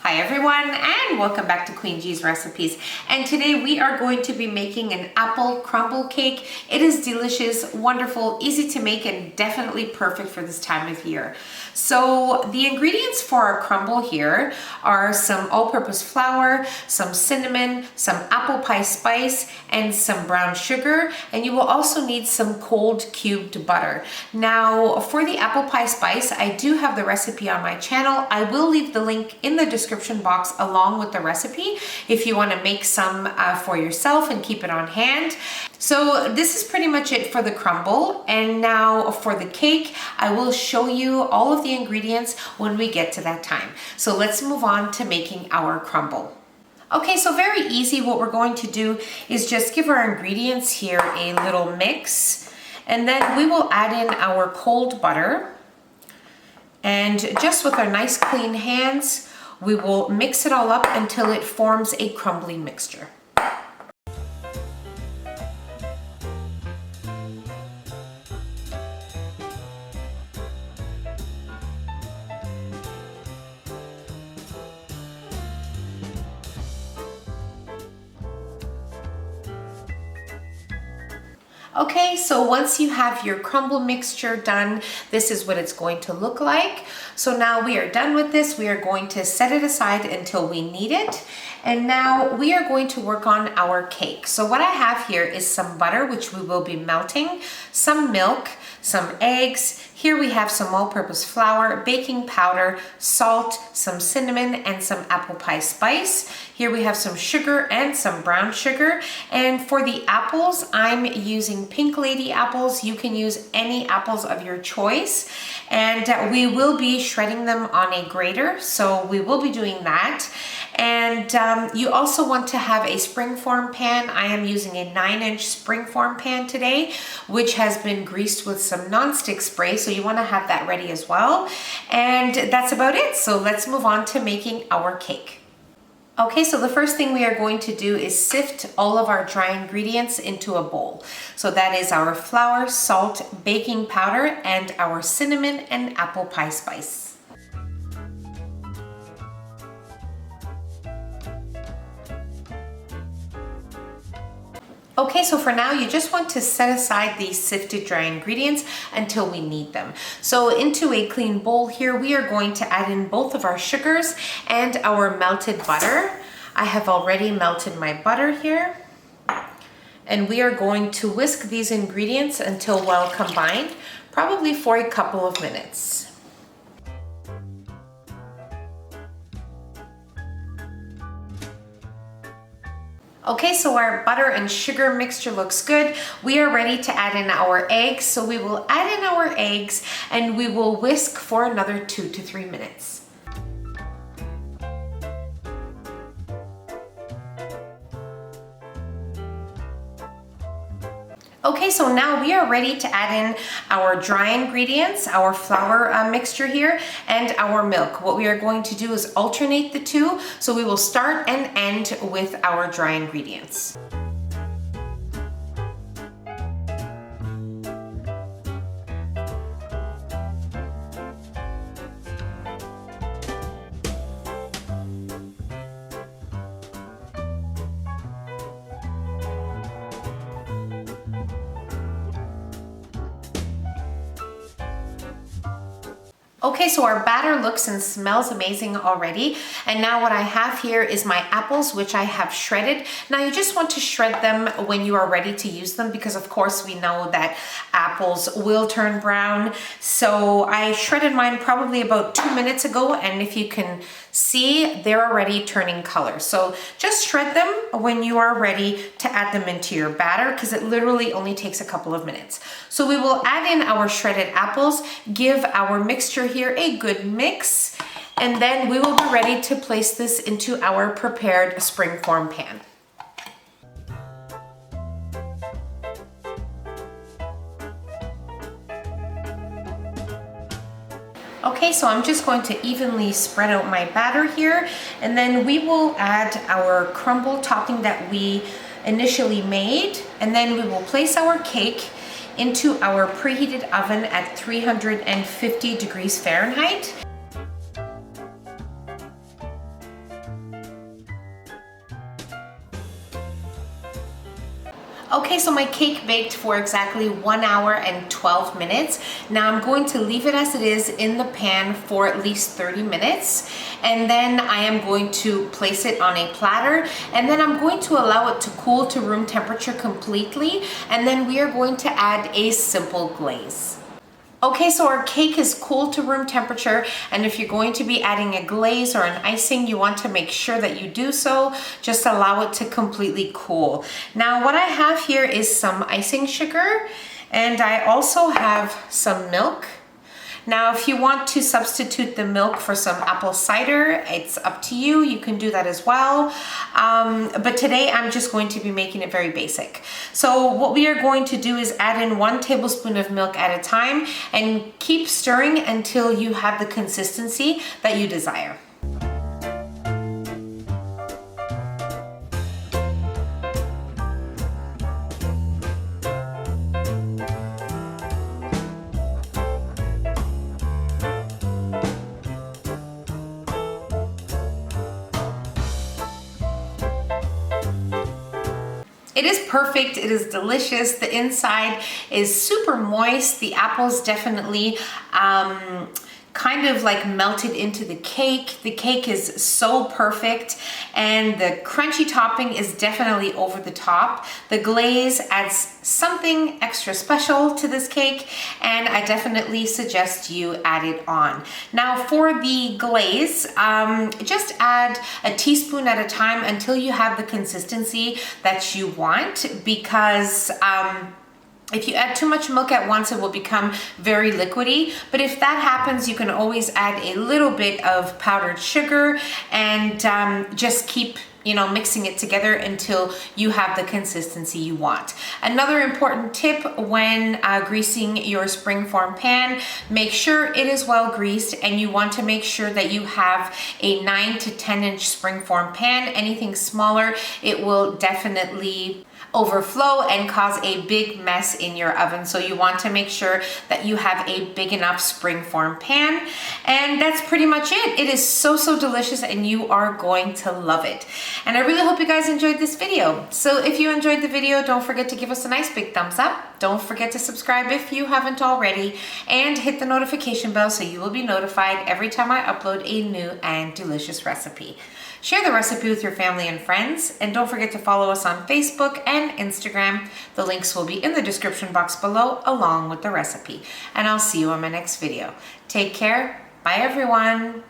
Hi everyone, and welcome back to Queen G's Recipes. And today we are going to be making an apple crumble cake. It is delicious, wonderful, easy to make, and definitely perfect for this time of year. So the ingredients for our crumble here are some all-purpose flour, some cinnamon, some apple pie spice, and some brown sugar. And you will also need some cold cubed butter. Now for the apple pie spice, I do have the recipe on my channel. I will leave the link in the description box along with the recipe if you want to make some for yourself and keep it on hand. So this is pretty much it for the crumble, and now for the cake I will show you all of the ingredients when we get to that time. So let's move on to making our crumble. Okay, so very easy. What we're going to do is just give our ingredients here a little mix, and then we will add in our cold butter, and just with our nice clean hands we will mix it all up until it forms a crumbly mixture. Okay, so once you have your crumble mixture done, this is what it's going to look like. So now we are done with this. We are going to set it aside until we need it. And now we are going to work on our cake. So what I have here is some butter, which we will be melting, some milk, some eggs. Here we have some all-purpose flour, baking powder, salt, some cinnamon, and some apple pie spice. Here we have some sugar and some brown sugar. And for the apples, I'm using Pink Lady apples. You can use any apples of your choice. And we will be shredding them on a grater, so we will be doing that. And you also want to have a springform pan. I am using a 9-inch springform pan today, which has been greased with some non-stick spray, so you want to have that ready as well. And that's about it. So let's move on to making our cake. Okay, so the first thing we are going to do is sift all of our dry ingredients into a bowl. So that is our flour, salt, baking powder, and our cinnamon and apple pie spice. Okay, so for now, you just want to set aside these sifted dry ingredients until we need them. So into a clean bowl here, we are going to add in both of our sugars and our melted butter. I have already melted my butter here. And we are going to whisk these ingredients until well combined, probably for a couple of minutes. Okay, so our butter and sugar mixture looks good. We are ready to add in our eggs. So we will add in our eggs and we will whisk for another 2 to 3 minutes. Okay, so now we are ready to add in our dry ingredients, our flour mixture here, and our milk. What we are going to do is alternate the two. So we will start and end with our dry ingredients. Okay, so our batter looks and smells amazing already. And now what I have here is my apples, which I have shredded. Now you just want to shred them when you are ready to use them, because of course we know that apples will turn brown. So I shredded mine probably about 2 minutes ago, and if you can see, they're already turning color. So just shred them when you are ready to add them into your batter, because it literally only takes a couple of minutes. So we will add in our shredded apples, give our mixture here a good mix, and then we will be ready to place this into our prepared springform pan. Okay, so I'm just going to evenly spread out my batter here, and then we will add our crumble topping that we initially made, and then we will place our cake into our preheated oven at 350 degrees Fahrenheit. Okay, so my cake baked for exactly 1 hour and 12 minutes. Now I'm going to leave it as it is in the pan for at least 30 minutes. And then I am going to place it on a platter. And then I'm going to allow it to cool to room temperature completely. And then we are going to add a simple glaze. Okay, so our cake is cool to room temperature, and if you're going to be adding a glaze or an icing, you want to make sure that you do so. Just allow it to completely cool. Now, what I have here is some icing sugar, and I also have some milk. Now, if you want to substitute the milk for some apple cider, it's up to you. You can do that as well. But today I'm just going to be making it very basic. So what we are going to do is add in 1 tablespoon of milk at a time and keep stirring until you have the consistency that you desire. It is perfect, it is delicious. The inside is super moist. The apples definitely kind of like melted into the cake. The cake is so perfect, and the crunchy topping is definitely over the top. The glaze adds something extra special to this cake, and I definitely suggest you add it on. Now for the glaze, just add a teaspoon at a time until you have the consistency that you want, because if you add too much milk at once, it will become very liquidy. But if that happens, you can always add a little bit of powdered sugar and just keep mixing it together until you have the consistency you want. Another important tip when greasing your springform pan, make sure it is well greased, and you want to make sure that you have a 9 to 10 inch springform pan. Anything smaller, it will definitely overflow and cause a big mess in your oven. So you want to make sure that you have a big enough springform pan. And that's pretty much it. It is so delicious, and you are going to love it. And I really hope you guys enjoyed this video. So if you enjoyed the video, don't forget to give us a nice big thumbs up. Don't forget to subscribe if you haven't already, and hit the notification bell so you will be notified every time I upload a new and delicious recipe. Share the recipe with your family and friends, and don't forget to follow us on Facebook and Instagram. The links will be in the description box below along with the recipe. And I'll see you in my next video. Take care. Bye everyone.